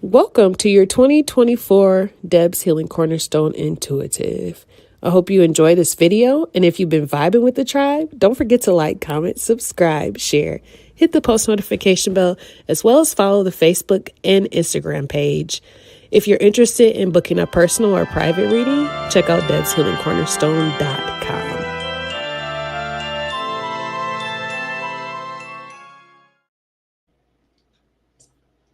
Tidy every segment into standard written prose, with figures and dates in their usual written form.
Welcome to your 2024 Deb's Healing Cornerstone Intuitive. I hope you enjoy this video, and if you've been vibing with the tribe, don't forget to like, comment, subscribe, share, hit the post notification bell, as well as follow the Facebook and Instagram page. If you're interested in booking a personal or private reading, check out debshealingcornerstone.com.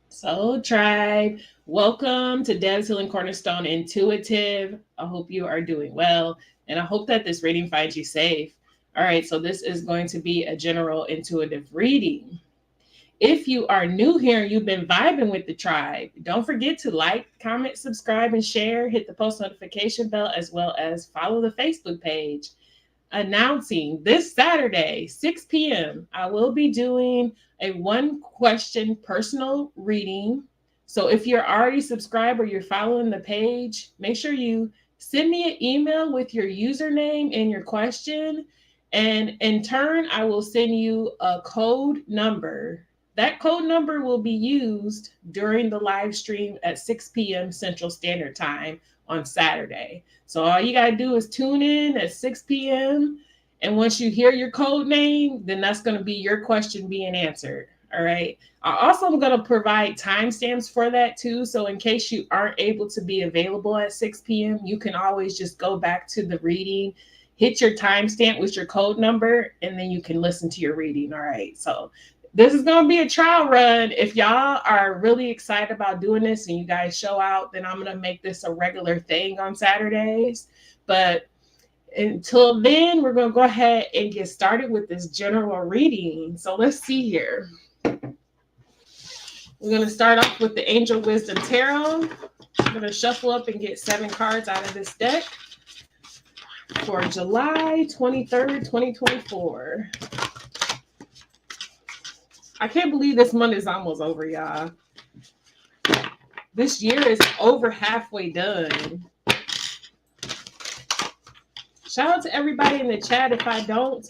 So, tribe, welcome to Deb's Healing Cornerstone Intuitive. I hope you are doing well, and I hope that this reading finds you safe. All right, so this is going to be a general intuitive reading. If you are new here and you've been vibing with the tribe, don't forget to like, comment, subscribe, and share. Hit the post notification bell, as well as follow the Facebook page. Announcing this Saturday, 6 p.m., I will be doing a one-question personal reading. So if you're already subscribed or you're following the page, make sure you send me an email with your username and your question. And in turn, I will send you a code number. That code number will be used during the live stream at 6 p.m. Central Standard Time on Saturday. So all you got to do is tune in at 6 p.m. And once you hear your code name, then that's going to be your question being answered. All right. I also am going to provide timestamps for that too. So in case you aren't able to be available at 6 p.m., you can always just go back to the reading, hit your timestamp with your code number, and then you can listen to your reading. All right. So this is going to be a trial run. If y'all are really excited about doing this and you guys show out, then I'm going to make this a regular thing on Saturdays. But until then, we're going to go ahead and get started with this general reading. So let's see here. We're going to start off with the Angel Wisdom Tarot. I'm going to shuffle up and get 7 cards out of this deck for July 23rd, 2024. I can't believe this month is almost over, y'all. This year is over halfway done. Shout out to everybody in the chat if I don't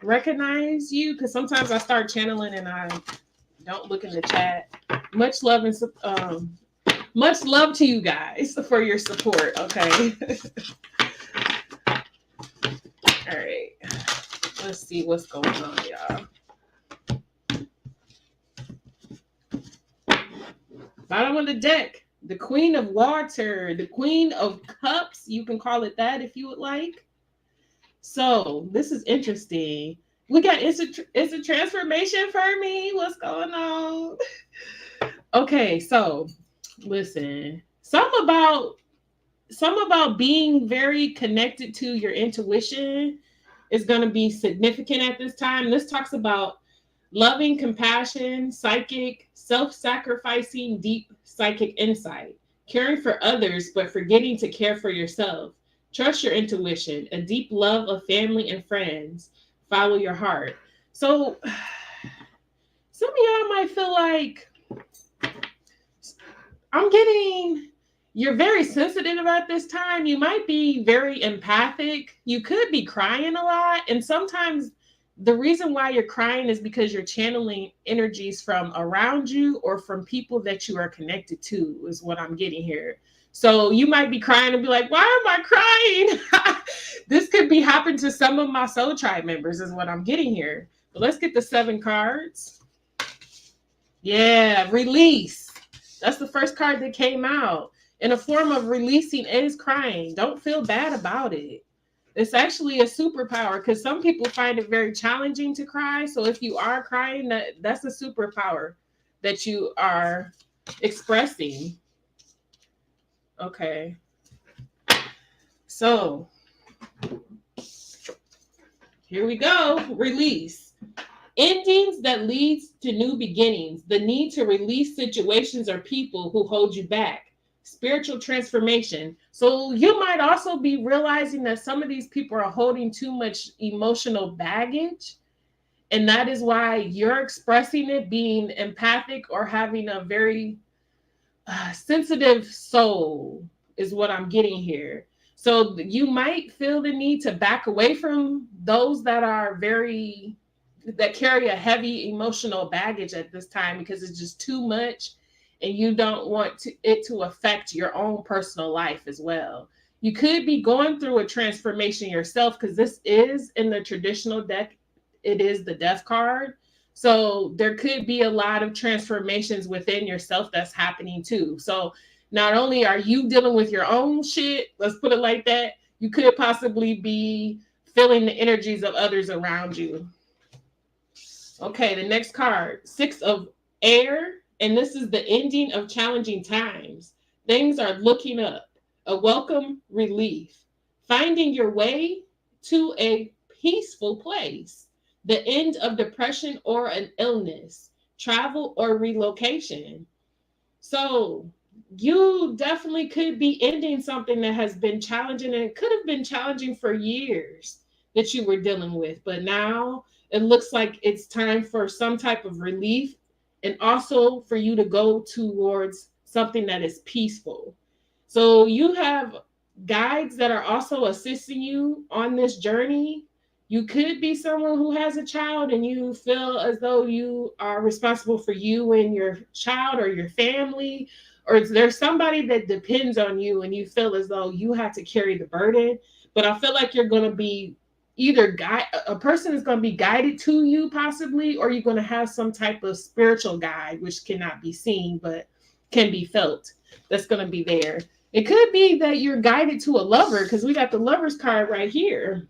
recognize you, because sometimes I start channeling and I don't look in the chat. Much love and much love to you guys for your support, okay? All right. Let's see what's going on, y'all. Bottom of the deck, the Queen of Water, the Queen of Cups. You can call it that if you would like. So this is interesting. We got it's a transformation for me. What's going on? Okay, so listen. Something about being very connected to your intuition is going to be significant at this time. This talks about loving, compassion, psychic, self-sacrificing, deep psychic insight, caring for others, but forgetting to care for yourself. Trust your intuition, a deep love of family and friends. Follow your heart. So some of y'all might feel like you're very sensitive at this time. You might be very empathic. You could be crying a lot. And sometimes the reason why you're crying is because you're channeling energies from around you or from people that you are connected to, is what I'm getting here. So you might be crying and be like, why am I crying? This could be happening to some of my soul tribe members, is what I'm getting here. But let's get the 7 cards. Yeah, release. That's the first card that came out. In a form of releasing is crying. Don't feel bad about it. It's actually a superpower, because some people find it very challenging to cry. So if you are crying, that's a superpower that you are expressing. Okay. So here we go. Release. Endings that leads to new beginnings. The need to release situations or people who hold you back. Spiritual transformation. So you might also be realizing that some of these people are holding too much emotional baggage, and that is why you're expressing it, being empathic or having a very sensitive soul, is what I'm getting here. So you might feel the need to back away from those that carry a heavy emotional baggage at this time, because it's just too much. and you don't want it to affect your own personal life as well. You could be going through a transformation yourself, because this is in the traditional deck. It is the death card. So there could be a lot of transformations within yourself that's happening too. So not only are you dealing with your own shit, let's put it like that, you could possibly be feeling the energies of others around you. Okay, the next card, 6 of Air, and this is the ending of challenging times. Things are looking up, a welcome relief, finding your way to a peaceful place, the end of depression or an illness, travel or relocation. So you definitely could be ending something that has been challenging, and it could have been challenging for years that you were dealing with, but now it looks like it's time for some type of relief, and also for you to go towards something that is peaceful. So you have guides that are also assisting you on this journey. You could be someone who has a child and you feel as though you are responsible for you and your child or your family, or there's somebody that depends on you and you feel as though you have to carry the burden. But I feel like you're going to be either a person is going to be guided to you possibly, or you're going to have some type of spiritual guide, which cannot be seen but can be felt, that's going to be there. It could be that you're guided to a lover, because we got the Lover's card right here.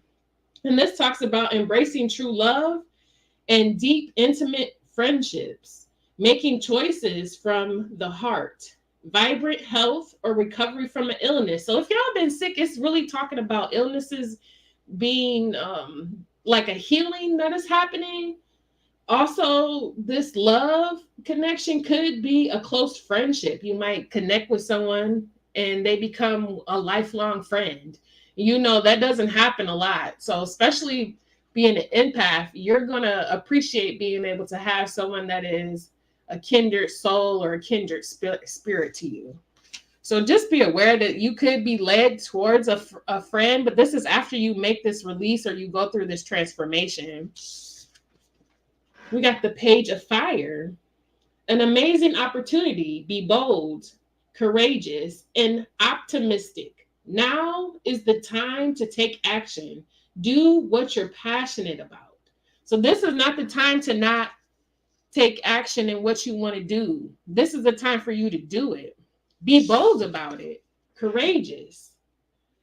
And this talks about embracing true love and deep, intimate friendships, making choices from the heart, vibrant health, or recovery from an illness. So if y'all been sick, it's really talking about illnesses being like a healing that is happening. Also, this love connection could be a close friendship. You might connect with someone and they become a lifelong friend. You know, that doesn't happen a lot. So especially being an empath, you're going to appreciate being able to have someone that is a kindred soul or a kindred spirit to you. So just be aware that you could be led towards a friend, but this is after you make this release or you go through this transformation. We got the Page of Fire. An amazing opportunity. Be bold, courageous, and optimistic. Now is the time to take action. Do what you're passionate about. So this is not the time to not take action in what you want to do. This is the time for you to do it. Be bold about it, courageous,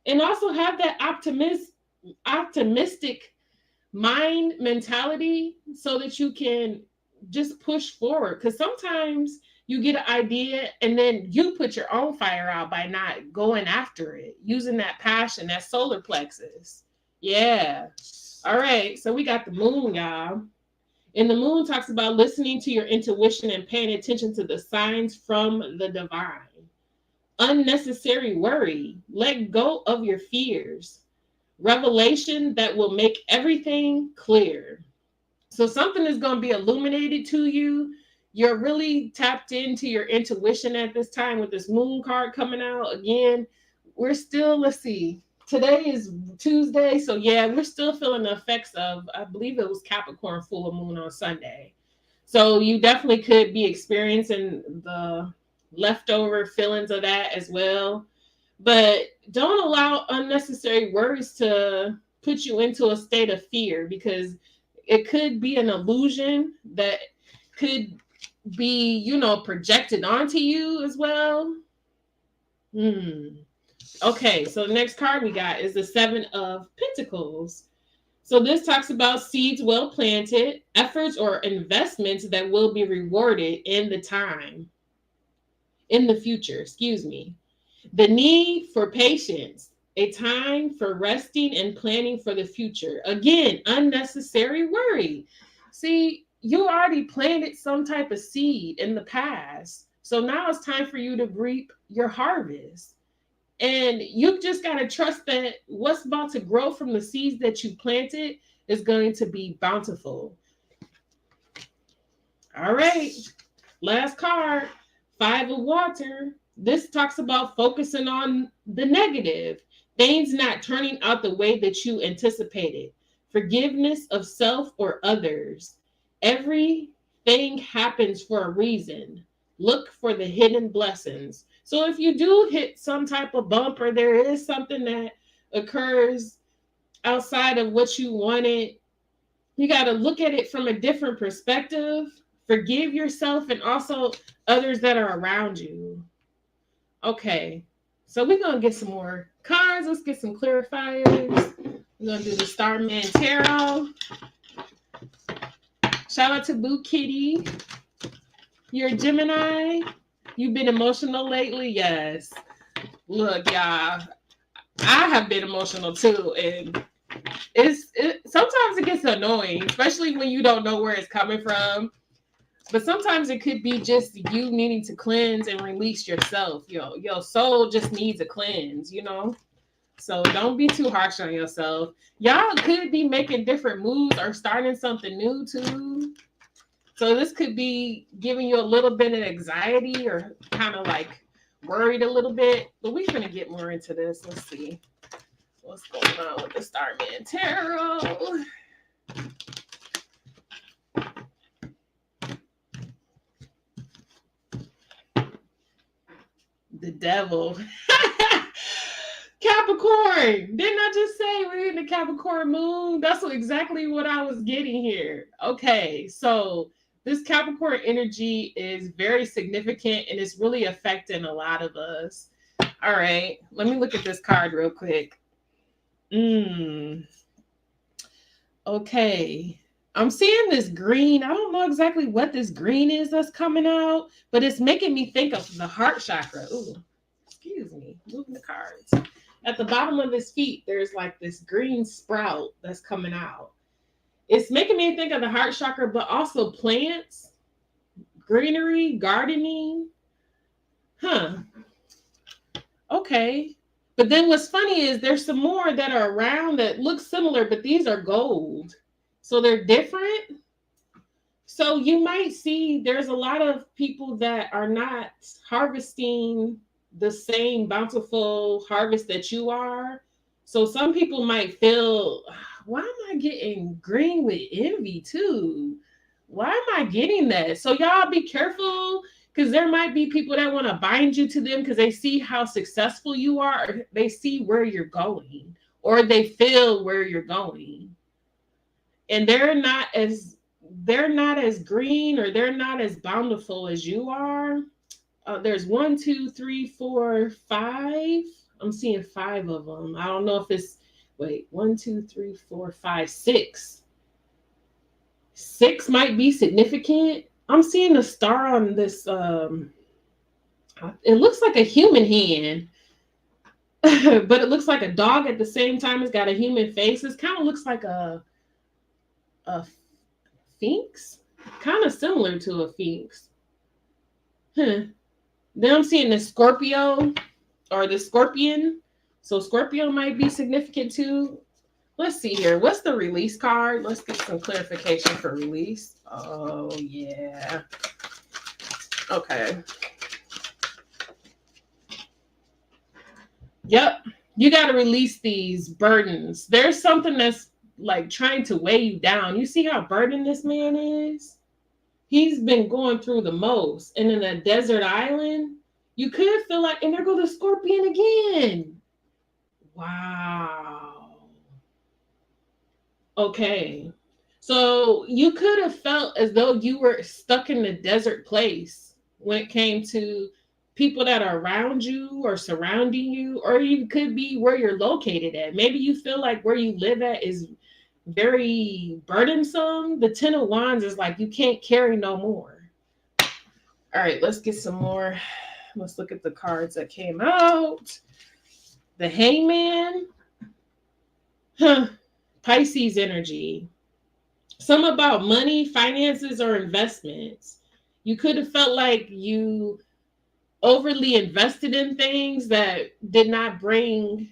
and also have that optimistic mind mentality so that you can just push forward. Because sometimes you get an idea and then you put your own fire out by not going after it, using that passion, that solar plexus. Yeah. All right. So we got the Moon, y'all. And the Moon talks about listening to your intuition and paying attention to the signs from the divine. Unnecessary worry. Let go of your fears. Revelation that will make everything clear. So something is going to be illuminated to you. You're really tapped into your intuition at this time with this Moon card coming out. Again, we're still, let's see, today is Tuesday. So yeah, we're still feeling the effects of, I believe it was Capricorn full moon on Sunday. So you definitely could be experiencing the leftover feelings of that as well. But don't allow unnecessary worries to put you into a state of fear, because it could be an illusion that could be, you know, projected onto you as well. Okay, so the next card we got is the 7 of Pentacles. So this talks about seeds well planted, efforts or investments that will be rewarded in the future, The need for patience, a time for resting and planning for the future. Again, unnecessary worry. See, you already planted some type of seed in the past. So now it's time for you to reap your harvest. And you just got to trust that what's about to grow from the seeds that you planted is going to be bountiful. All right. Last card, 5 of Water. This talks about focusing on the negative, things not turning out the way that you anticipated, forgiveness of self or others. Everything happens for a reason. Look for the hidden blessings. So if you do hit some type of bump or there is something that occurs outside of what you wanted, you got to look at it from a different perspective. Forgive yourself and also others that are around you. Okay, so we're going to get some more cards. Let's get some clarifiers. We're going to do the Starman Tarot. Shout out to Boo Kitty. You're a Gemini. You've been emotional lately? Yes. Look, y'all, I have been emotional too. And sometimes it gets annoying, especially when you don't know where it's coming from. But sometimes it could be just you needing to cleanse and release yourself. Your soul just needs a cleanse, you know? So don't be too harsh on yourself. Y'all could be making different moves or starting something new too. So this could be giving you a little bit of anxiety or kind of like worried a little bit. But we're going to get more into this. Let's see what's going on with the Starman Tarot. The devil. Capricorn. Didn't I just say we're in the Capricorn moon? That's exactly what I was getting here. Okay, so this Capricorn energy is very significant and it's really affecting a lot of us. All right, let me look at this card real quick. Okay. I'm seeing this green. I don't know exactly what this green is that's coming out, but it's making me think of the heart chakra. Ooh, excuse me, moving the cards. At the bottom of his feet, there's like this green sprout that's coming out. It's making me think of the heart chakra, but also plants, greenery, gardening. Huh. Okay. But then what's funny is there's some more that are around that look similar, but these are gold. So they're different. So you might see there's a lot of people that are not harvesting the same bountiful harvest that you are. So some people might feel, why am I getting green with envy too? Why am I getting that? So y'all be careful because there might be people that want to bind you to them because they see how successful you are, or they see where you're going, or they feel where you're going. And they're not as green or they're not as bountiful as you are. There's 1, 2, 3, 4, 5. I'm seeing 5 of them. I don't know if it's 1, 2, 3, 4, 5, 6. 6 might be significant. I'm seeing a star on this. It looks like a human hand, but it looks like a dog at the same time. It's got a human face. It kind of looks like a sphinx, kind of similar to a sphinx. Then I'm seeing the Scorpio or the scorpion. So Scorpio might be significant too. Let's see here. What's the release card? Let's get some clarification for release. Oh, yeah. Okay. Yep. You got to release these burdens. There's something that's like trying to weigh you down. You see how burdened this man is? He's been going through the most. And in a desert island, you could feel like, and there goes the scorpion again. Wow. Okay. So you could have felt as though you were stuck in a desert place when it came to people that are around you or surrounding you, or you could be where you're located at. Maybe you feel like where you live at is very burdensome. The 10 of Wands is like, you can't carry no more. All right, let's get some more. Let's look at the cards that came out. The Hangman. Pisces energy. Some about money, finances, or investments. You could have felt like you overly invested in things that did not bring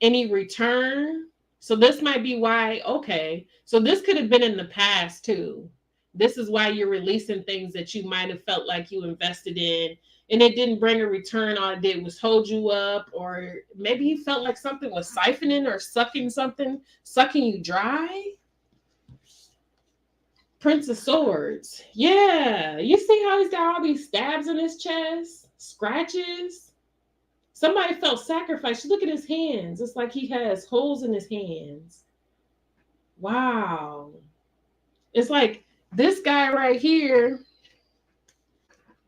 any return. So this might be why, okay, so this could have been in the past too. This is why you're releasing things that you might have felt like you invested in and it didn't bring a return. All it did was hold you up, or maybe you felt like something was siphoning or sucking you dry. Prince of Swords. Yeah. You see how he's got all these stabs in his chest? Scratches? Somebody felt sacrificed. Look at his hands. It's like he has holes in his hands. Wow. It's like this guy right here,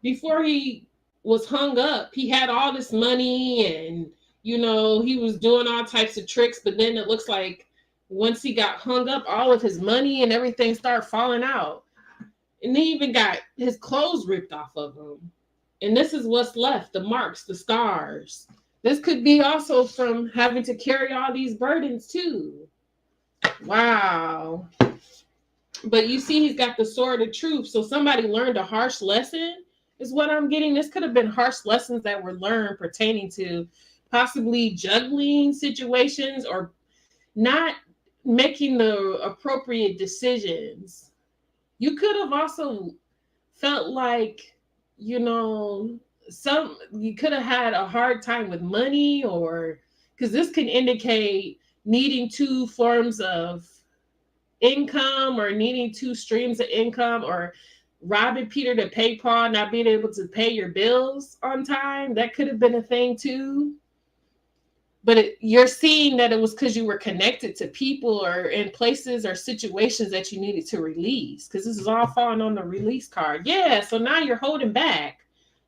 before he was hung up, he had all this money and, you know, he was doing all types of tricks. But then it looks like once he got hung up, all of his money and everything started falling out. And he even got his clothes ripped off of him. And this is what's left, the marks, the scars. This could be also from having to carry all these burdens too. Wow. But you see, he's got the sword of truth. So somebody learned a harsh lesson is what I'm getting. This could have been harsh lessons that were learned pertaining to possibly juggling situations or not making the appropriate decisions. You could have also felt like, you know, you could have had a hard time with money, or because this can indicate needing two forms of income or needing two streams of income, or robbing Peter to pay Paul, not being able to pay your bills on time. That could have been a thing too. But you're seeing that it was because you were connected to people or in places or situations that you needed to release, because this is all falling on the release card. Yeah, so now you're holding back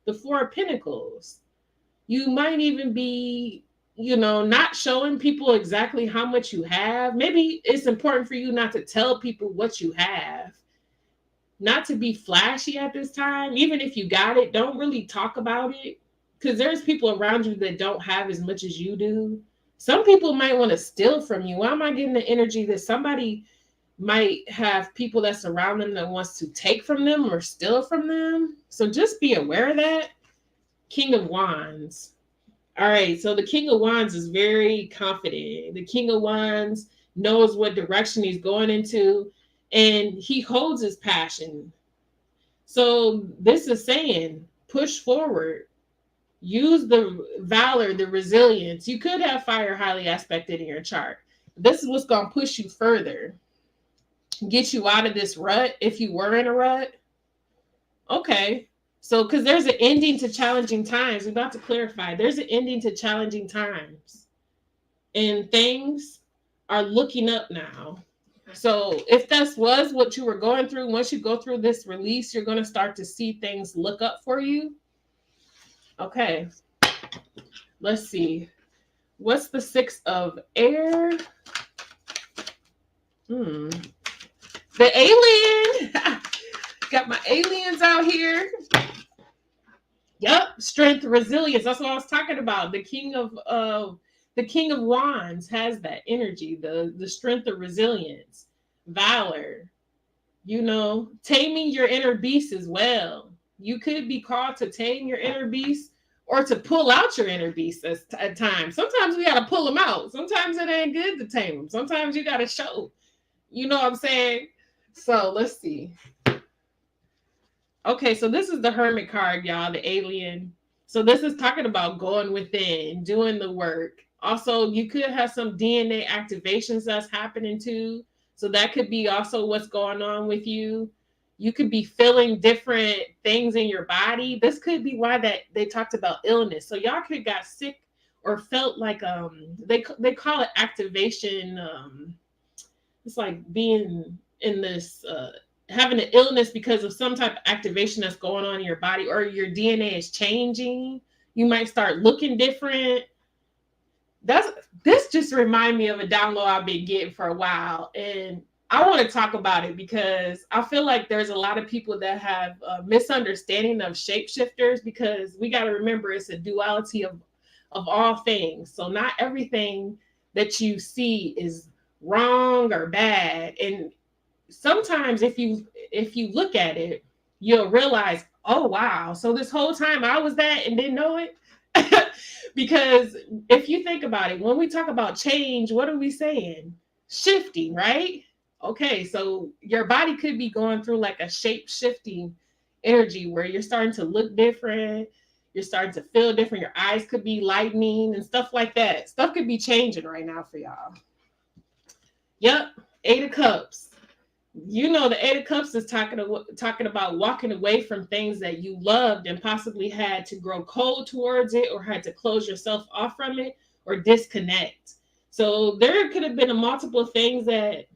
the Four of Pentacles. You might even be, you know, not showing people exactly how much you have. Maybe it's important for you not to tell people what you have, not to be flashy at this time. Even if you got it, don't really talk about it, because there's people around you that don't have as much as you do. Some people might want to steal from you. Why am I getting the energy that somebody might have people that surround them that wants to take from them or steal from them? So just be aware of that. King of Wands. All right, so the King of Wands is very confident. The King of Wands knows what direction he's going into, and he holds his passion. So this is saying, push forward. Use the valor, the resilience. You could have fire highly aspected in your chart. This is what's going to push you further. Get you out of this rut if you were in a rut. Okay. So, because there's an ending to challenging times. We're about to clarify. There's an ending to challenging times. And things are looking up now. So if that was what you were going through, once you go through this release, you're going to start to see things look up for you. Okay. Let's see. What's the Six of Air? The alien. Got my aliens out here. Yep, strength, resilience. That's what I was talking about. The King of Wands has that energy, the strength of resilience, valor. You know, taming your inner beast as well. You could be called to tame your inner beast or to pull out your inner beast at times. Sometimes we got to pull them out. Sometimes it ain't good to tame them. Sometimes you got to show. You know what I'm saying? So let's see. Okay, so this is the Hermit card, y'all, the alien. So this is talking about going within, doing the work. Also, you could have some DNA activations that's happening too. So that could be also what's going on with you. You could be feeling different things in your body. This could be why that they talked about illness. So y'all could have got sick or felt like they call it activation. It's like being in this having an illness because of some type of activation that's going on in your body, or your DNA is changing. You might start looking different. This just remind me of a download I've been getting for a while, and I want to talk about it because I feel like there's a lot of people that have a misunderstanding of shapeshifters, because we got to remember it's a duality of all things. So not everything that you see is wrong or bad. And sometimes if you look at it, you'll realize, oh wow, so this whole time I was that and didn't know it. Because if you think about it, when we talk about change, what are we saying? Shifting, right? Okay, so your body could be going through like a shape-shifting energy where you're starting to look different, you're starting to feel different, your eyes could be lightening and stuff like that. Stuff could be changing right now for y'all. Yep, 8 of Cups. You know, the Eight of Cups is talking about walking away from things that you loved and possibly had to grow cold towards it, or had to close yourself off from it, or disconnect. So there could have been a multiple things that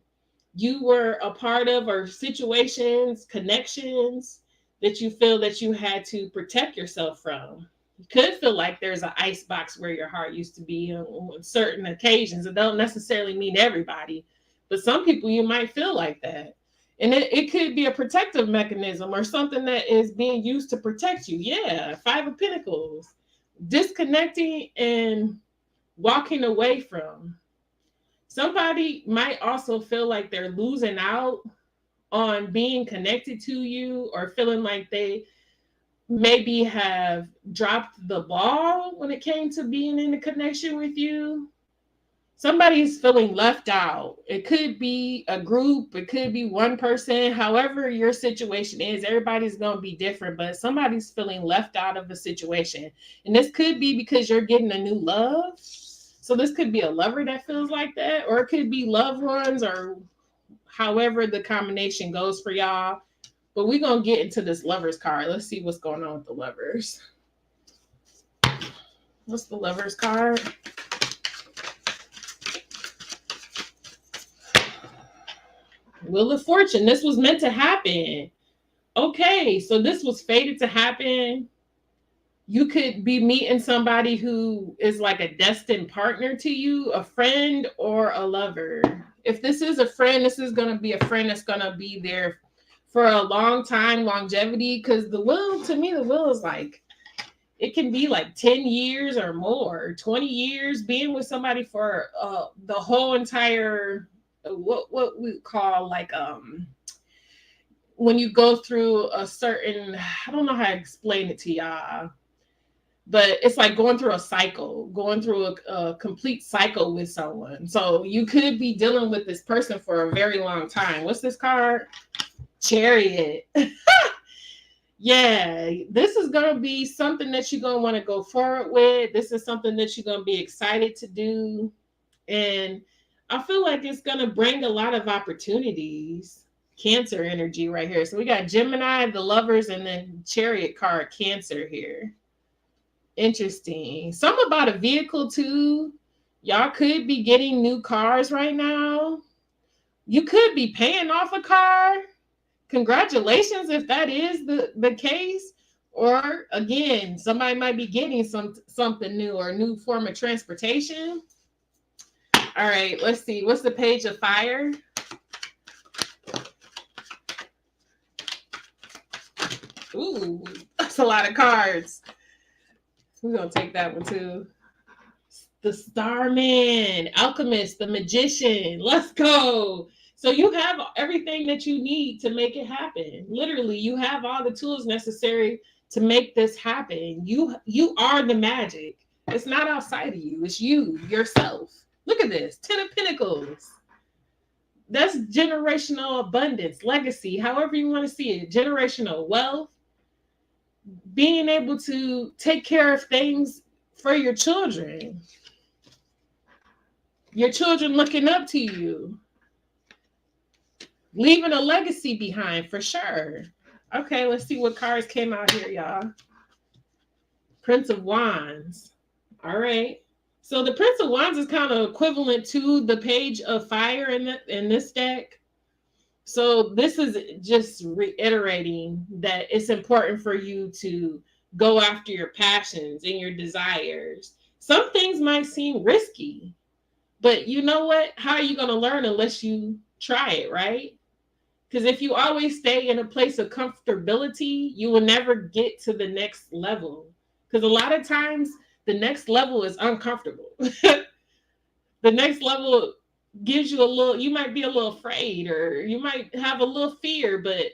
you were a part of, or situations, connections that you feel that you had to protect yourself from. You could feel like there's an ice box where your heart used to be on certain occasions. It don't necessarily mean everybody, but some people you might feel like that. And it could be a protective mechanism or something that is being used to protect you. Yeah, Five of Pentacles. Disconnecting and walking away from. Somebody might also feel like they're losing out on being connected to you, or feeling like they maybe have dropped the ball when it came to being in a connection with you. Somebody's feeling left out. It could be a group, it could be one person. However your situation is, everybody's going to be different, but somebody's feeling left out of a situation. And this could be because you're getting a new love. So this could be a lover that feels like that, or it could be loved ones, or however the combination goes for y'all. But we're going to get into this lovers card. Let's see what's going on with the lovers. What's the lovers card? Wheel of Fortune. This was meant to happen. Okay, so this was fated to happen. You could be meeting somebody who is like a destined partner to you, a friend or a lover. If this is a friend, this is going to be a friend that's going to be there for a long time, longevity. Because the will, to me, the will is like, it can be like 10 years or more, 20 years, being with somebody for the whole entire, what we call like, when you go through a certain, I don't know how to explain it to y'all, but it's like going through a cycle, going through a complete cycle with someone. So you could be dealing with this person for a very long time. What's this card? Chariot. Yeah, this is going to be something that you're going to want to go forward with. This is something that you're going to be excited to do. And I feel like it's going to bring a lot of opportunities. Cancer energy right here. So we got Gemini, the lovers, and then Chariot card, Cancer here. Interesting. Something about a vehicle too. Y'all could be getting new cars right now. You could be paying off a car. Congratulations if that is the case. Or again, somebody might be getting something new, or a new form of transportation. All right, let's see. What's the Page of Fire? Ooh, that's a lot of cards. We're going to take that one too. The Starman, Alchemist, the Magician. Let's go. So you have everything that you need to make it happen. Literally, you have all the tools necessary to make this happen. You are the magic. It's not outside of you. It's you, yourself. Look at this. 10 of Pentacles. That's generational abundance, legacy, however you want to see it. Generational wealth. Being able to take care of things for your children. Your children looking up to you. Leaving a legacy behind for sure. Okay, let's see what cards came out here, y'all. Prince of Wands. All right. So the Prince of Wands is kind of equivalent to the Page of Fire in this deck. So this is just reiterating that it's important for you to go after your passions and your desires. Some things might seem risky, but you know what? How are you going to learn unless you try it, right? Because if you always stay in a place of comfortability, you will never get to the next level. Because a lot of times the next level is uncomfortable. The next level gives you you might be a little afraid, or you might have a little fear, but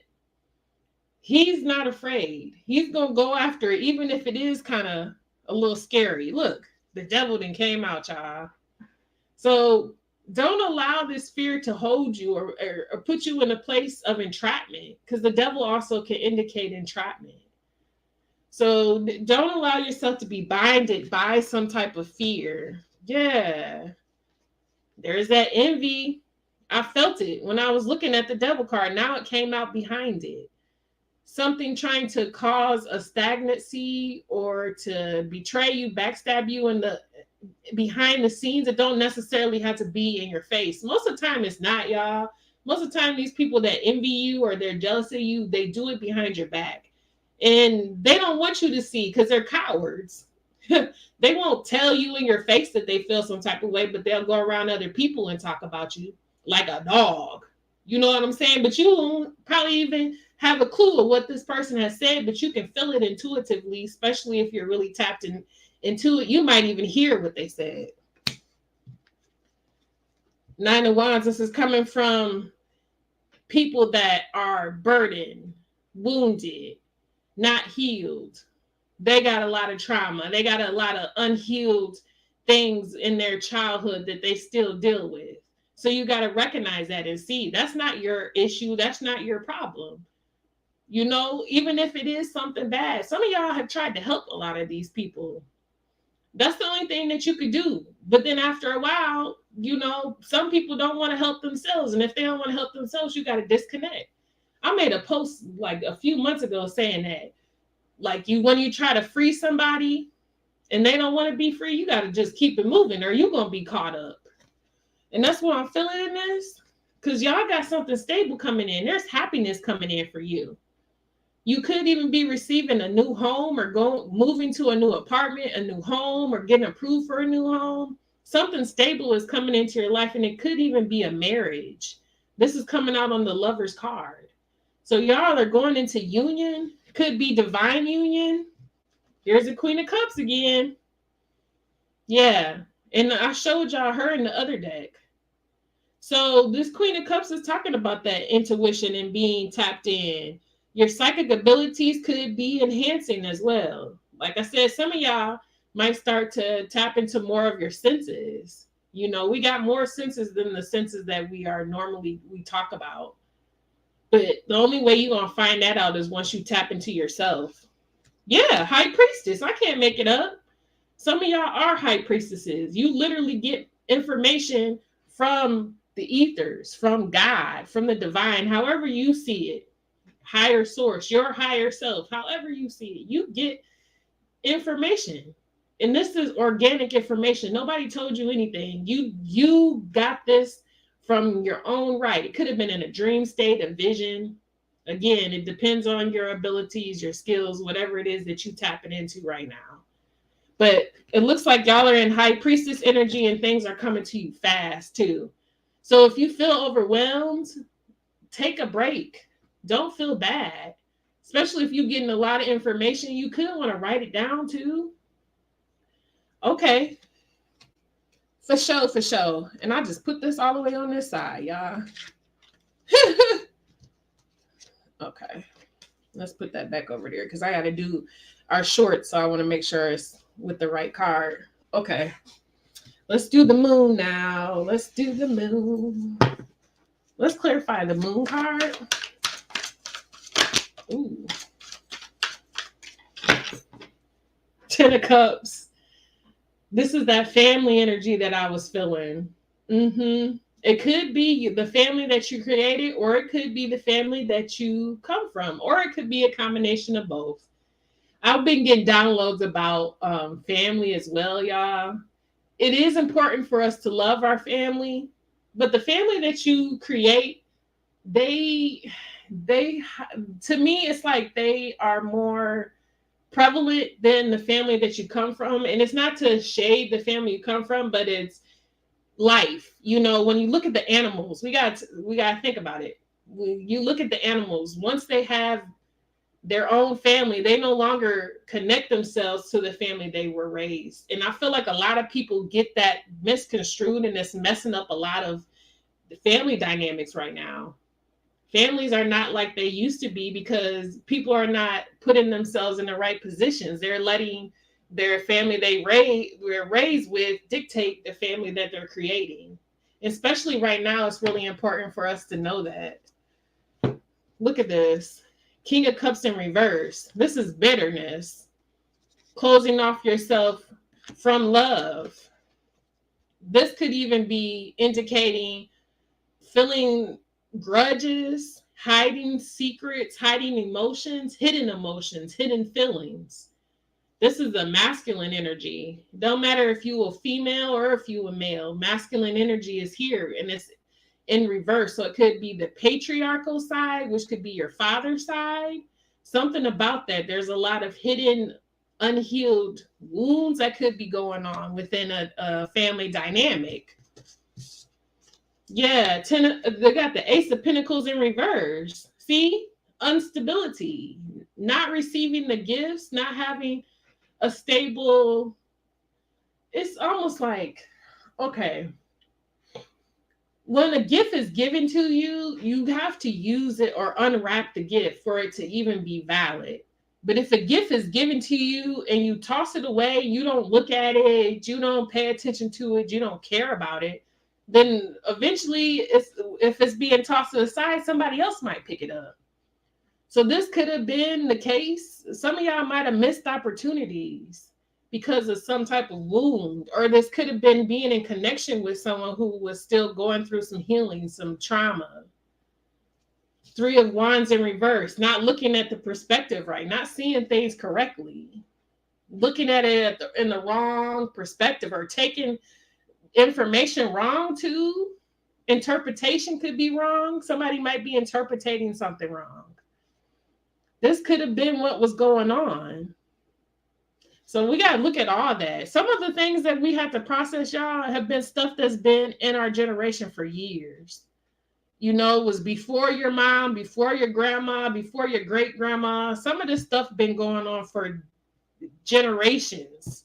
he's not afraid. He's going to go after it, even if it is kind of a little scary. Look, the devil then came out, y'all. So don't allow this fear to hold you, or put you in a place of entrapment, because the devil also can indicate entrapment. So don't allow yourself to be binded by some type of fear. Yeah. There's that envy. I felt it when I was looking at the devil card. Now it came out behind it. Something trying to cause a stagnancy or to betray you, backstab you in the behind the scenes. It don't necessarily have to be in your face. Most of the time it's not, y'all. Most of the time these people that envy you or they're jealous of you, they do it behind your back. And they don't want you to see because they're cowards. They won't tell you in your face that they feel some type of way, but they'll go around other people and talk about you like a dog. You know what I'm saying? But you don't probably even have a clue of what this person has said, but you can feel it intuitively, especially if you're really tapped into it. You might even hear what they said. Nine of Wands, this is coming from people that are burdened, wounded, not healed. They got a lot of trauma. They got a lot of unhealed things in their childhood that they still deal with. So you got to recognize that and see that's not your issue. That's not your problem. You know, even if it is something bad, some of y'all have tried to help a lot of these people. That's the only thing that you could do. But then after a while, you know, some people don't want to help themselves. And if they don't want to help themselves, you got to disconnect. I made a post like a few months ago saying that, like, when you try to free somebody and they don't want to be free, you got to just keep it moving or you're going to be caught up. And that's what I'm feeling in this, because y'all got something stable coming in. There's happiness coming in for you. You could even be receiving a new home or moving to a new apartment, a new home, or getting approved for a new home. Something stable is coming into your life, and it could even be a marriage. This is coming out on the Lover's card. So y'all are going into union. Could be divine union. Here's the Queen of Cups again. Yeah. And I showed y'all her in the other deck. So this Queen of Cups is talking about that intuition and being tapped in. Your psychic abilities could be enhancing as well. Like I said, some of y'all might start to tap into more of your senses. You know, we got more senses than the senses that we talk about. But the only way you're going to find that out is once you tap into yourself. Yeah, High Priestess. I can't make it up. Some of y'all are High Priestesses. You literally get information from the ethers, from God, from the divine, however you see it. Higher source, your higher self, however you see it. You get information. And this is organic information. Nobody told you anything. You got this from your own right. It could have been in a dream state, a vision. Again, it depends on your abilities, your skills, whatever it is that you tapping into right now. But it looks like y'all are in High Priestess energy and things are coming to you fast too. So if you feel overwhelmed, take a break. Don't feel bad. Especially if you're getting a lot of information, you could want to write it down too. Okay. For sure. And I just put this all the way on this side, y'all. Okay. Let's put that back over there because I got to do our short, so I want to make sure it's with the right card. Okay. Let's do the moon now. Let's do the moon. Let's clarify the moon card. Ooh. 10 of Cups. This is that family energy that I was feeling. It could be the family that you created, or it could be the family that you come from, or it could be a combination of both. I've been getting downloads about family as well, y'all. It is important for us to love our family, but the family that you create, they to me, it's like they are more prevalent than the family that you come from. And it's not to shade the family you come from, but it's life. You know, when you look at the animals, we got to think about it. When you look at the animals, once they have their own family, they no longer connect themselves to the family they were raised. And I feel like a lot of people get that misconstrued, and it's messing up a lot of the family dynamics right now. Families are not like they used to be because people are not putting themselves in the right positions. They're letting their family they were raised with dictate the family that they're creating. Especially right now, it's really important for us to know that. Look at this. King of Cups in reverse. This is bitterness. Closing off yourself from love. This could even be indicating feeling grudges, hiding secrets, hiding emotions, hidden feelings. This is a masculine energy. Don't matter if you a female or if you a male. Masculine energy is here and it's in reverse. So it could be the patriarchal side, which could be your father's side. Something about that. There's a lot of hidden, unhealed wounds that could be going on within a family dynamic. Yeah, they got the Ace of Pentacles in reverse. See? Instability. Not receiving the gifts, not having a stable, it's almost like, okay, when a gift is given to you, you have to use it or unwrap the gift for it to even be valid. But if a gift is given to you and you toss it away, you don't look at it, you don't pay attention to it, you don't care about it, then eventually if it's being tossed to the side, somebody else might pick it up. So this could have been the case. Some of y'all might have missed opportunities because of some type of wound, or this could have been being in connection with someone who was still going through some healing, some trauma. Three of Wands in reverse, not looking at the perspective right, not seeing things correctly, looking at it in the wrong perspective, or taking information wrong too. Interpretation could be wrong. Somebody might be interpreting something wrong. This could have been what was going on. So we got to look at all that. Some of the things that we have to process, y'all, have been stuff that's been in our generation for years. You know, it was before your mom, before your grandma, before your great grandma. Some of this stuff been going on for generations,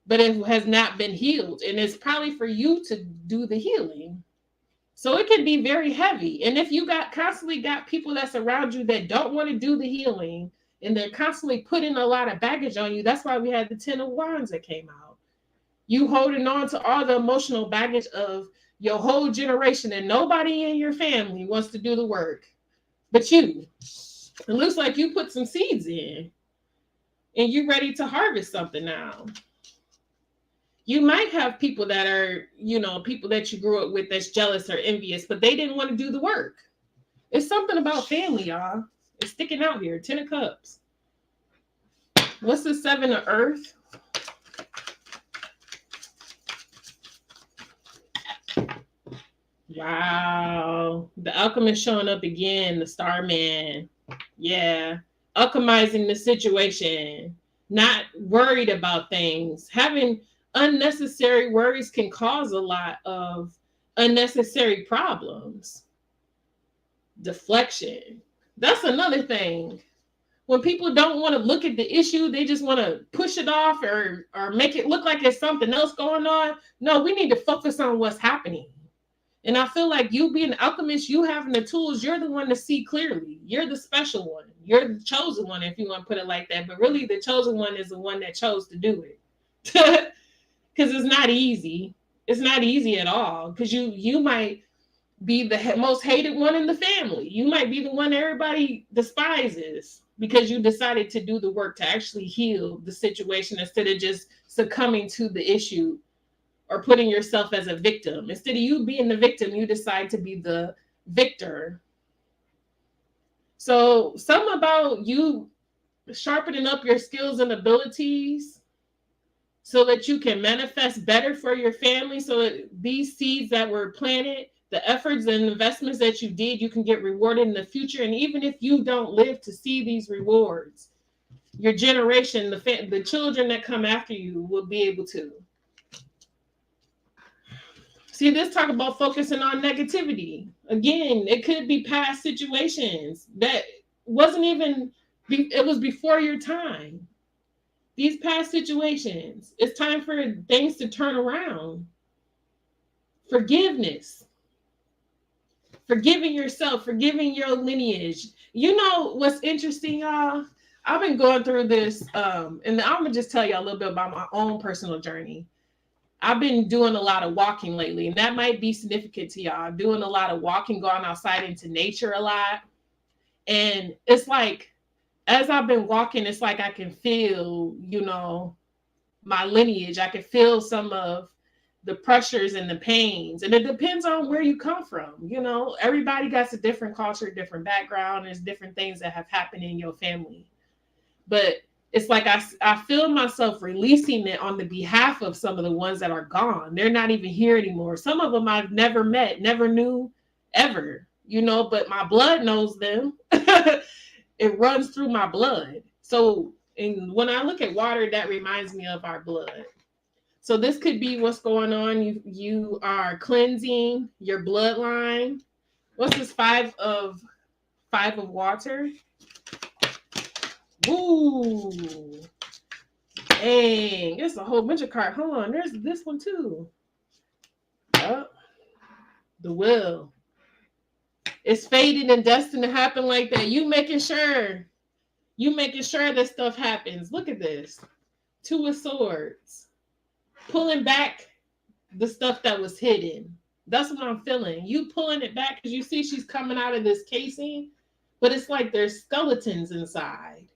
but it has not been healed. And it's probably for you to do the healing. So it can be very heavy. And if you constantly got people that's around you that don't want to do the healing, and they're constantly putting a lot of baggage on you, that's why we had the 10 of Wands that came out. You holding on to all the emotional baggage of your whole generation, and nobody in your family wants to do the work but you. It looks like you put some seeds in and you're ready to harvest something now. You might have people that are, people that you grew up with that's jealous or envious, but they didn't want to do the work. It's something about family, y'all. It's sticking out here. 10 of Cups. What's the 7 of Earth? Wow. The Alchemist showing up again. The Starman. Yeah. Alchemizing the situation. Not worried about things. Having unnecessary worries can cause a lot of unnecessary problems. Deflection. That's another thing. When people don't want to look at the issue, they just want to push it off or make it look like there's something else going on. No, we need to focus on what's happening. And I feel like you being an alchemist, you having the tools, you're the one to see clearly. You're the special one. You're the chosen one, if you want to put it like that. But really, the chosen one is the one that chose to do it. Because it's not easy. It's not easy at all. Because you might be the most hated one in the family. You might be the one everybody despises because you decided to do the work to actually heal the situation instead of just succumbing to the issue or putting yourself as a victim. Instead of you being the victim, you decide to be the victor. So something about you sharpening up your skills and abilities so that you can manifest better for your family, so that these seeds that were planted, the efforts and investments that you did, you can get rewarded in the future. And even if you don't live to see these rewards, your generation, the children that come after you will be able to. See, this talk about focusing on negativity. Again, it could be past situations that wasn't even, it was before your time. These past situations, it's time for things to turn around. Forgiveness. Forgiving yourself, forgiving your lineage. You know what's interesting, y'all? I've been going through this, and I'm going to just tell you a little bit about my own personal journey. I've been doing a lot of walking lately, and that might be significant to y'all. Doing a lot of walking, going outside into nature a lot. And it's like, as I've been walking, it's like I can feel, my lineage. I can feel some of the pressures and the pains. And it depends on where you come from. You know, everybody got a different culture, different background. There's different things that have happened in your family. But it's like I feel myself releasing it on the behalf of some of the ones that are gone. They're not even here anymore. Some of them I've never met, never knew ever, you know, but my blood knows them. It runs through my blood. So when I look at water, that reminds me of our blood. So this could be what's going on. You are cleansing your bloodline. What's this? Five of water. Ooh. Dang. There's a whole bunch of cards. Hold on. There's this one too. Oh, the will. It's fated and destined to happen like that. You making sure that stuff happens. Look at this. Two of Swords. Pulling back the stuff that was hidden. That's what I'm feeling. You pulling it back because you see she's coming out of this casing, but it's like there's skeletons inside.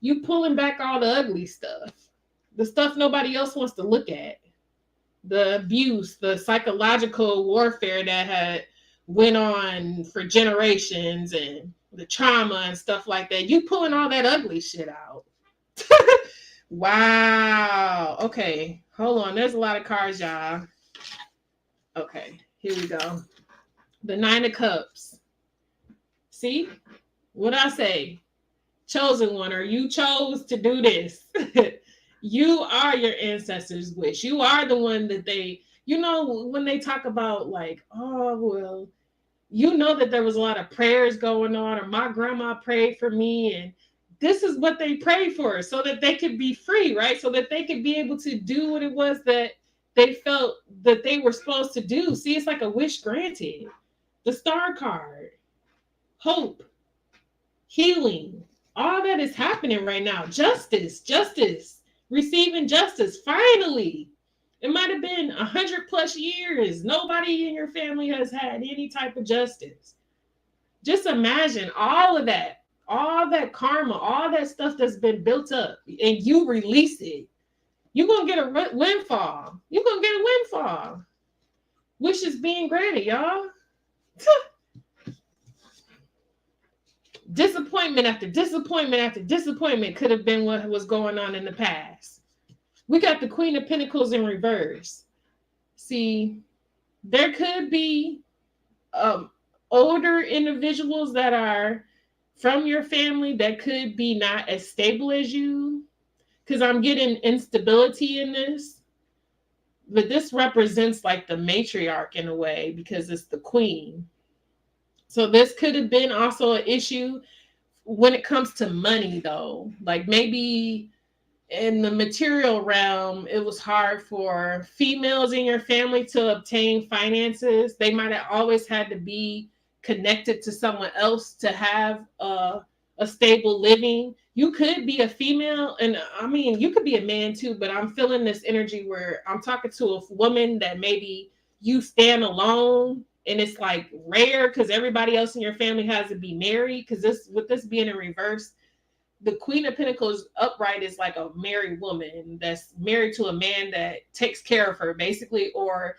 You pulling back all the ugly stuff. The stuff nobody else wants to look at. The abuse, the psychological warfare that had went on for generations and the trauma and stuff like that. You pulling all that ugly shit out. Wow. Okay. Hold on. There's a lot of cards, y'all. Okay. Here we go. The Nine of Cups. See? What I say? Chosen one, or you chose to do this. You are your ancestors' wish. You are the one that they, you know, when they talk about like, oh, well, you know that there was a lot of prayers going on, or my grandma prayed for me, and this is what they prayed for so that they could be free, right? So that they could be able to do what it was that they felt that they were supposed to do. See, it's like a wish granted. The Star card, hope, healing, all that is happening right now. Justice, receiving justice. Finally, it might have been 100+ years. Nobody in your family has had any type of justice. Just imagine all of that. All that karma, all that stuff that's been built up, and you release it. You're going to get a windfall. You're going to get a windfall. Wishes being granted, y'all. Disappointment after disappointment after disappointment could have been what was going on in the past. We got the Queen of Pentacles in reverse. See, there could be older individuals that are from your family that could be not as stable as you, because I'm getting instability in this. But this represents like the matriarch in a way, because it's the queen. So this could have been also an issue when it comes to money, though. Like maybe in the material realm, it was hard for females in your family to obtain finances. They might have always had to be connected to someone else to have a stable living. You could be a female, and I mean, you could be a man too, but I'm feeling this energy where I'm talking to a woman that maybe you stand alone, and it's like rare because everybody else in your family has to be married. Because with this being in reverse, the Queen of Pentacles upright is like a married woman that's married to a man that takes care of her basically, or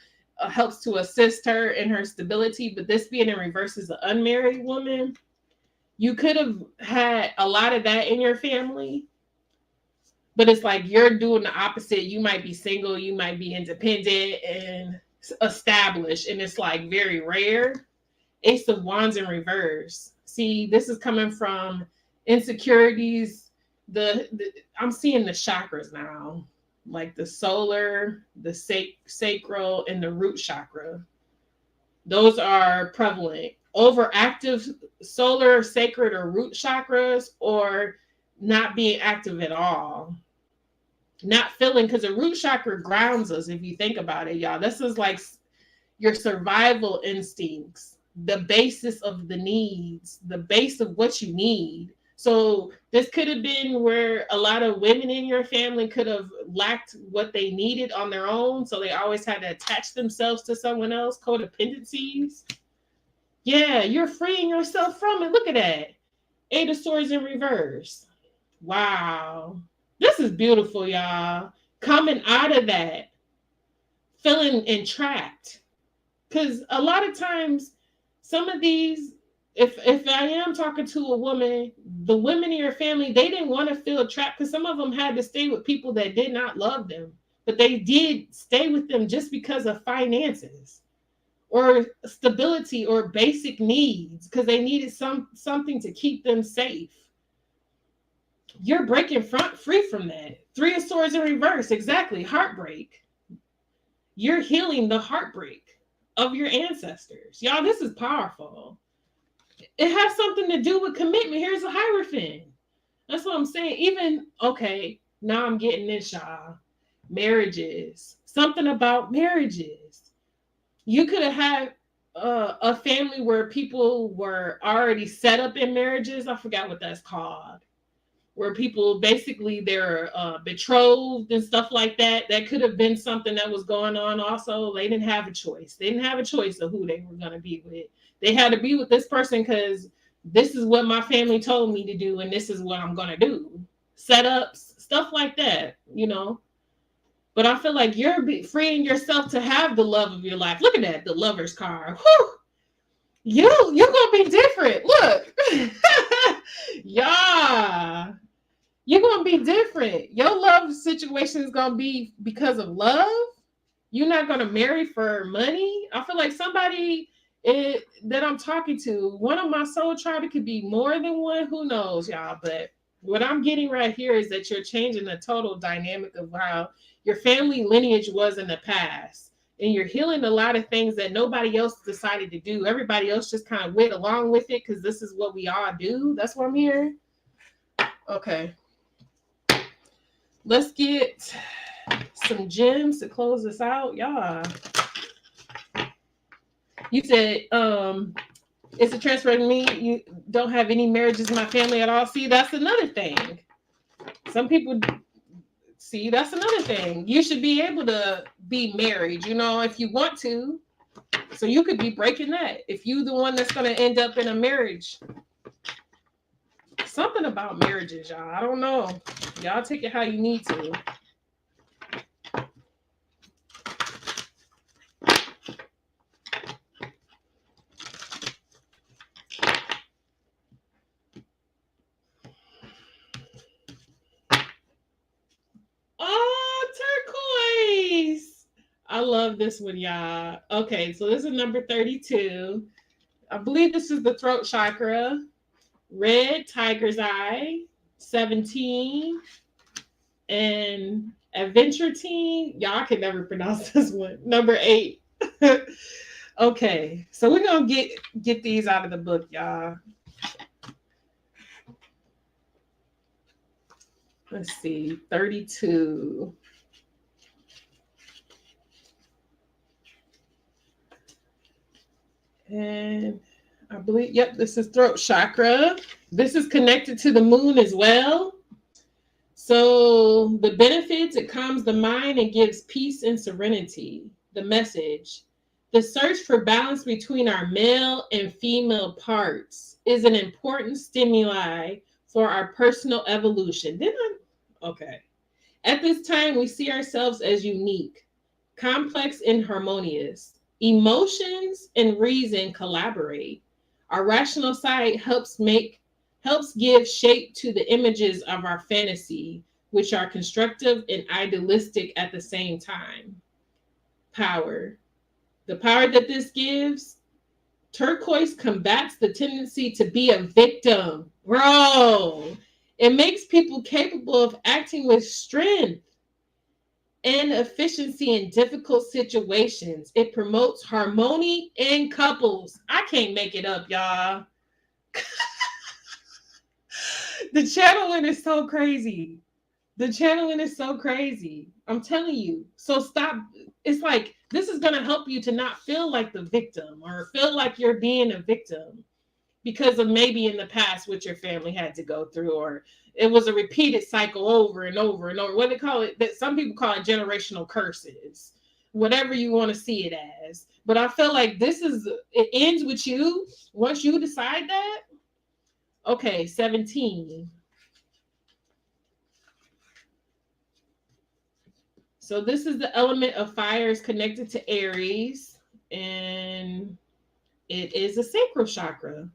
helps to assist her in her stability. But this being in reverse is an unmarried woman. You could have had a lot of that in your family, but it's like you're doing the opposite. You might be single, you might be independent and established, and it's like very rare. Ace of Wands in reverse. See, this is coming from insecurities. I'm seeing the chakras now, like the solar, the sacral, and the root chakra. Those are prevalent. Overactive solar, sacred, or root chakras, or not being active at all. Not feeling, because the root chakra grounds us, if you think about it, y'all. This is like your survival instincts, the basis of the needs, the base of what you need. So this could have been where a lot of women in your family could have lacked what they needed on their own. So they always had to attach themselves to someone else, codependencies. Yeah, you're freeing yourself from it. Look at that. Eight of Swords in reverse. Wow. This is beautiful, y'all. Coming out of that. feeling entrapped. Because a lot of times, some of these, if I am talking to a woman, the women in your family, they didn't want to feel trapped because some of them had to stay with people that did not love them, but they did stay with them just because of finances or stability or basic needs because they needed something to keep them safe. You're breaking free from that. Three of Swords in reverse, exactly. Heartbreak. You're healing the heartbreak of your ancestors. Y'all, this is powerful. It has something to do with commitment. Here's a Hierophant. That's what I'm saying. Even, okay, now I'm getting this, y'all. Marriages. Something about marriages. You could have had a family where people were already set up in marriages. I forgot what that's called. Where people basically they're betrothed and stuff like that. That could have been something that was going on also. They didn't have a choice. They didn't have a choice of who they were going to be with. They had to be with this person because this is what my family told me to do and this is what I'm going to do. Setups, stuff like that, you know. But I feel like you're freeing yourself to have the love of your life. Look at that, the Lover's card. Whew. You're going to be different. Look. Yeah. You're going to be different. Your love situation is going to be because of love. You're not going to marry for money. I feel like somebody that I'm talking to, one of my soul tribe, it could be more than one. Who knows, y'all? But what I'm getting right here is that you're changing the total dynamic of how your family lineage was in the past. And you're healing a lot of things that nobody else decided to do. Everybody else just kind of went along with it because this is what we all do. That's what I'm hearing. Okay. Let's get some gems to close this out. Y'all. You said, it's a transfer to me. You don't have any marriages in my family at all. See, that's another thing. Some people... See, that's another thing. You should be able to be married, you know, if you want to. So you could be breaking that. If you're the one that's going to end up in a marriage. Something about marriages, y'all. I don't know. Y'all take it how you need to. Turquoise. I love this one, y'all. Okay, so this is number 32. I believe this is the throat chakra. Red tiger's eye. 17. And adventure team. Y'all can never pronounce this one. Number 8. Okay, so we're gonna get these out of the book, y'all. Let's see, 32. And I believe, yep, this is throat chakra. This is connected to the moon as well. So the benefits, it calms the mind and gives peace and serenity. The message, the search for balance between our male and female parts is an important stimuli for our personal evolution. Okay. At this time, we see ourselves as unique, complex, and harmonious. Emotions and reason collaborate. Our rational side helps give shape to the images of our fantasy, which are constructive and idealistic at the same time. Power. The power that this gives, turquoise combats the tendency to be a victim. Bro, it makes people capable of acting with strength and efficiency in difficult situations. It promotes harmony in couples. I can't make it up, y'all. The channeling is so crazy. The channeling is so crazy. I'm telling you. So stop. It's like, this is going to help you to not feel like the victim or feel like you're being a victim because of maybe in the past what your family had to go through, or it was a repeated cycle over and over and over. What they call it, that some people call it generational curses, whatever you want to see it as. But I feel like it ends with you once you decide that. Okay, 17. So this is the element of fire is connected to Aries, and it is a sacral chakra.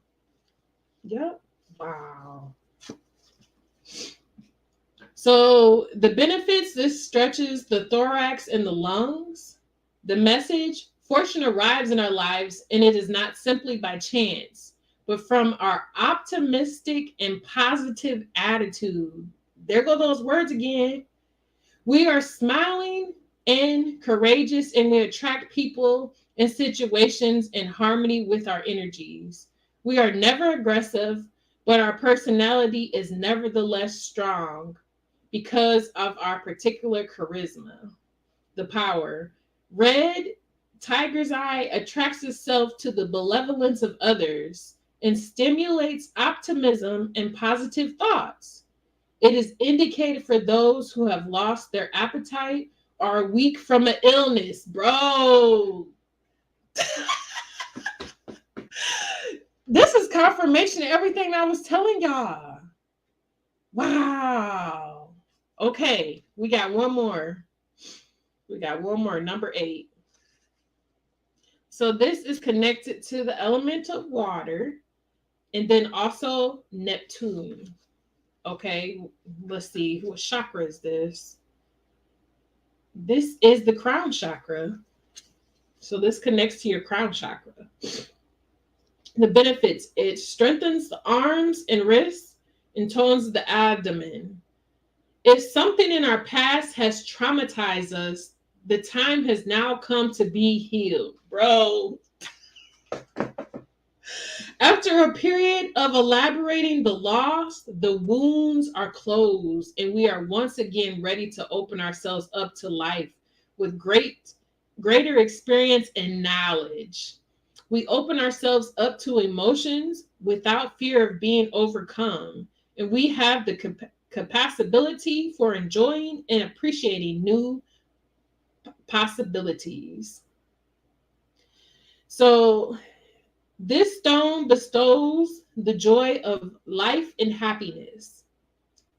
Yep. Wow. So the benefits, this stretches the thorax and the lungs. The message, fortune arrives in our lives, and it is not simply by chance, but from our optimistic and positive attitude. There go those words again. We are smiling and courageous, and we attract people and situations in harmony with our energies. We are never aggressive, but our personality is nevertheless strong because of our particular charisma. The power. Red tiger's eye attracts itself to the benevolence of others and stimulates optimism and positive thoughts. It is indicated for those who have lost their appetite or are weak from an illness. Bro. This is confirmation of everything I was telling y'all. Wow. Okay, we got one more. Number 8. So this is connected to the element of water and then also Neptune. Okay, let's see. What chakra is this? This is the crown chakra. So this connects to your crown chakra. The benefits, it strengthens the arms and wrists and tones the abdomen. If something in our past has traumatized us, the time has now come to be healed. Bro. After a period of elaborating the loss, the wounds are closed, and we are once again ready to open ourselves up to life with greater experience and knowledge. We open ourselves up to emotions without fear of being overcome, and we have the capacity for enjoying and appreciating new possibilities. So this stone bestows the joy of life and happiness.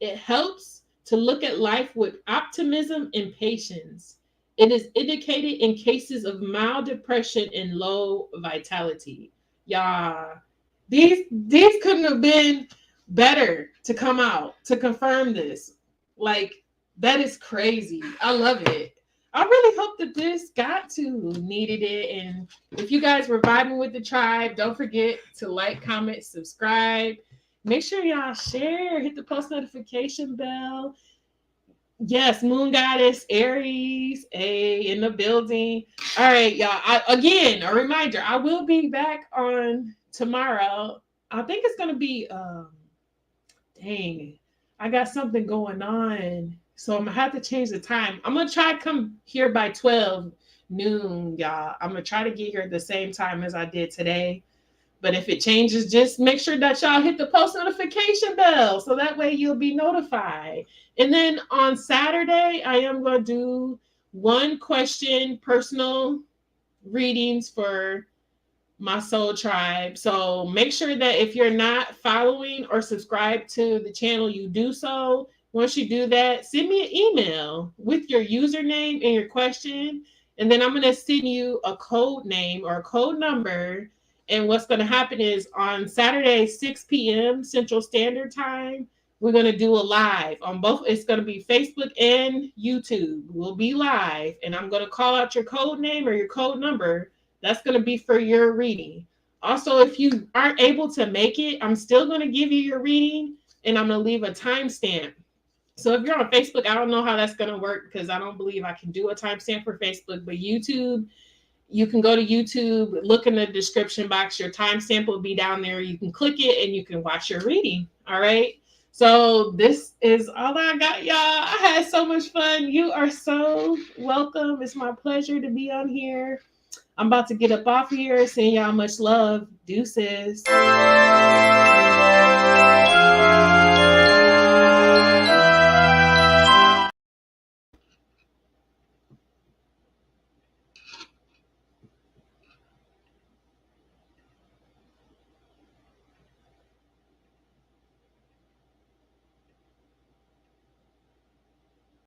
It helps to look at life with optimism and patience. It is indicated in cases of mild depression and low vitality. Yeah, these couldn't have been better to come out to confirm this. Like, that is crazy. I love it. I really hope that this got to who needed it. And if you guys were vibing with the tribe, don't forget to like, comment, subscribe. Make sure y'all share, hit the post notification bell. Yes, Moon Goddess, Aries, in the building. All right, y'all. Again, a reminder, I will be back on tomorrow. I think it's going to be, dang, I got something going on. So I'm going to have to change the time. I'm going to try to come here by 12 noon, y'all. I'm going to try to get here at the same time as I did today. But if it changes, just make sure that y'all hit the post notification bell so that way you'll be notified. And then on Saturday, I am going to do 1 question personal readings for my soul tribe. So make sure that if you're not following or subscribed to the channel, you do so. Once you do that, send me an email with your username and your question. And then I'm going to send you a code name or a code number. And what's going to happen is on Saturday, 6 p.m. Central Standard Time, we're going to do a live on both. It's going to be Facebook and YouTube. We'll be live. And I'm going to call out your code name or your code number. That's going to be for your reading. Also, if you aren't able to make it, I'm still going to give you your reading. And I'm going to leave a timestamp. So if you're on Facebook, I don't know how that's going to work because I don't believe I can do a timestamp for Facebook. But YouTube, you can go to YouTube, look in the description box. Your timestamp will be down there. You can click it and you can watch your reading. All right. So this is all I got, y'all. I had so much fun. You are so welcome. It's my pleasure to be on here. I'm about to get up off here. Sending y'all much love. Deuces.